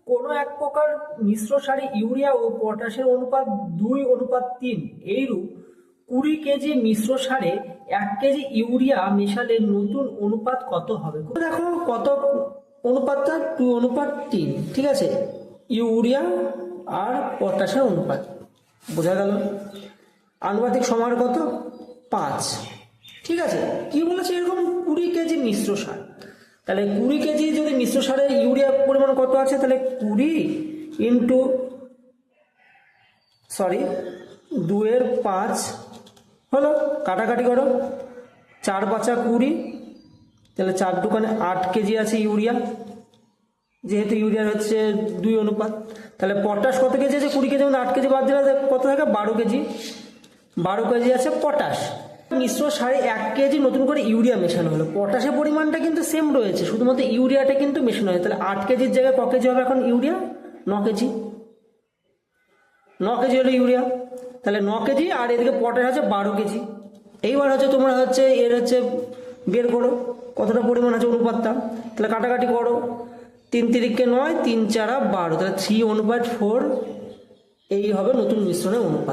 কোনো এক প্রকার মিশ্র সারে ইউরিয়া ও পটাশের অনুপাত 2:3, এইরূপ 20 কেজি মিশ্র সারে 1 কেজি ইউরিয়া মেশালে নতুন অনুপাত কত হবে? দেখো কত অনুপাতটা, 2:3, ঠিক আছে, ইউরিয়া আর পটাশের অনুপাত বোঝা গেল। আনুপাতিক সমান কত? 5, ঠিক আছে। কি বলেছে? এরকম 20 কেজি মিশ্র সার, তাহলে 20 কেজি যদি মিশ্র সারে ইউরিয়া পরিমাণ কত আছে, তাহলে 20 ইন্টু 2/5 হলো, কাটাকাটি করো, 4×5 = 20, তাহলে 4×2 = 8 কেজি আছে ইউরিয়া, যেহেতু ইউরিয়ার হচ্ছে 2 অনুপাত। তাহলে পটাশ কত কেজি আছে? 20 কেজি, 8 কেজি বাদ দিলে কত থাকে? 12 কেজি। 12 কেজি আছে পটাশ। মিশ্র সারে 1 কেজি নতুন করে ইউরিয়া মেশানো হলো, পটাশের পরিমাণটা কিন্তু সেম রয়েছে, শুধুমাত্র ইউরিয়াটা কিন্তু মেশানো হয়। তাহলে 8 কেজির জায়গায় ক কেজি হবে এখন ইউরিয়া? 9 কেজি। 9 কেজি হলো ইউরিয়া, তাহলে 9 কেজি, আর এদিকে পটাশ আছে 12 কেজি। এইবার হচ্ছে তোমরা হচ্ছে এর হচ্ছে বের করো কতটা পরিমাণ আছে অনুপাতটা, তাহলে কাটাকাটি করো, 3 3 9, 3 4 12, তাহলে 3:4 এই হবে নতুন মিশ্রণের অনুপাত।